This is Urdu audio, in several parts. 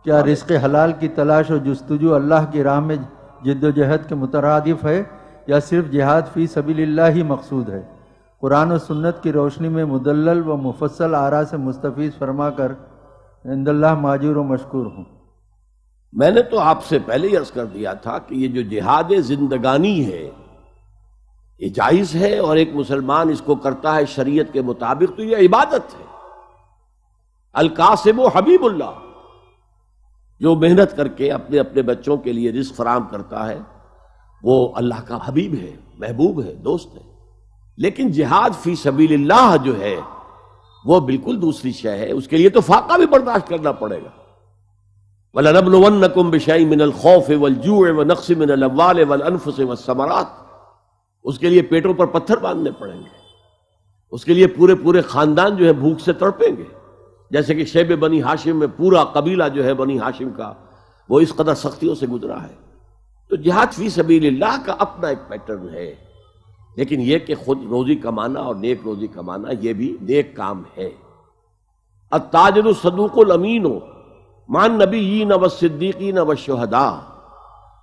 کیا رزق حلال کی تلاش و جستجو اللہ کی راہ میں جد و جہد کے مترادف ہے یا صرف جہاد فی سبیل اللہ ہی مقصود ہے؟ قرآن و سنت کی روشنی میں مدلل و مفصل آراء سے مستفیض فرما کر عند اللہ ماجور و مشکور ہوں۔ میں نے تو آپ سے پہلے ہی عرض کر دیا تھا کہ یہ جو جہاد زندگانی ہے یہ جائز ہے، اور ایک مسلمان اس کو کرتا ہے شریعت کے مطابق تو یہ عبادت ہے۔ القاسم و حبیب اللہ، جو محنت کر کے اپنے اپنے بچوں کے لیے رزق فراہم کرتا ہے وہ اللہ کا حبیب ہے، محبوب ہے، دوست ہے۔ لیکن جہاد فی سبیل اللہ جو ہے وہ بالکل دوسری شے ہے، اس کے لیے تو فاقہ بھی برداشت کرنا پڑے گا۔ وَلَنَبْلُوَنَّكُمْ بِشَيْءٍ مِّنَ الْخَوْفِ وَالْجُوعِ وَنَقْصٍ مِّنَ الْأَمْوَالِ وَالْأَنفُسِ وَالثَّمَرَاتِ، اس کے لیے پیٹوں پر پتھر باندھنے پڑیں گے، اس کے لیے پورے پورے خاندان جو ہے بھوک سے تڑپیں گے، جیسے کہ شیب بنی ہاشم میں پورا قبیلہ جو ہے بنی ہاشم کا وہ اس قدر سختیوں سے گزرا ہے۔ تو جہاد فی سبیل اللہ کا اپنا ایک پیٹرن ہے، لیکن یہ کہ خود روزی کمانا اور نیک روزی کمانا یہ بھی نیک کام ہے۔ التاجر الصدوق الامین مع النبیین والصدیقین والشہداء،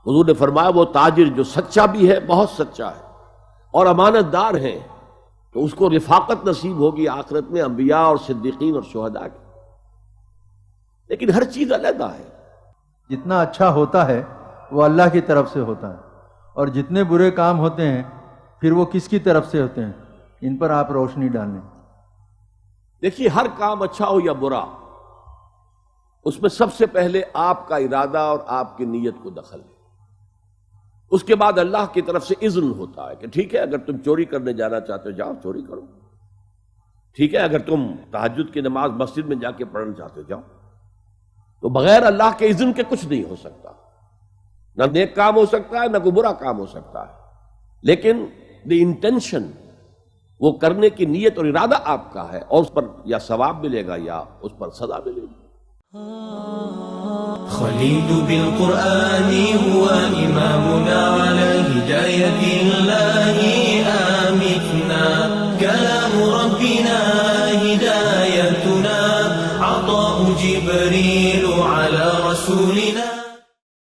حضور نے فرمایا وہ تاجر جو سچا بھی ہے، بہت سچا ہے، اور امانت دار ہے، تو اس کو رفاقت نصیب ہوگی آخرت میں انبیاء اور صدیقین اور شہداء کی۔ لیکن ہر چیز علیحدہ ہے۔ جتنا اچھا ہوتا ہے وہ اللہ کی طرف سے ہوتا ہے، اور جتنے برے کام ہوتے ہیں پھر وہ کس کی طرف سے ہوتے ہیں، ان پر آپ روشنی ڈالیں۔ دیکھیے ہر کام اچھا ہو یا برا، اس میں سب سے پہلے آپ کا ارادہ اور آپ کی نیت کو دخل ہے، اس کے بعد اللہ کی طرف سے اذن ہوتا ہے کہ ٹھیک ہے اگر تم چوری کرنے جانا چاہتے ہو جاؤ چوری کرو، ٹھیک ہے اگر تم تہجد کی نماز مسجد میں جا کے پڑھنا چاہتے ہو جاؤ۔ تو بغیر اللہ کے اذن کے کچھ نہیں ہو سکتا، نہ نیک کام ہو سکتا ہے نہ کوئی برا کام ہو سکتا ہے، لیکن دی انٹینشن، وہ کرنے کی نیت اور ارادہ آپ کا ہے، اور اس پر یا ثواب ملے گا یا اس پر سزا ملے گی۔ خليل بالقرآن هو إمامنا على هداية الله آمتنا، كلام ربنا هدايتنا، عطاء جبريل على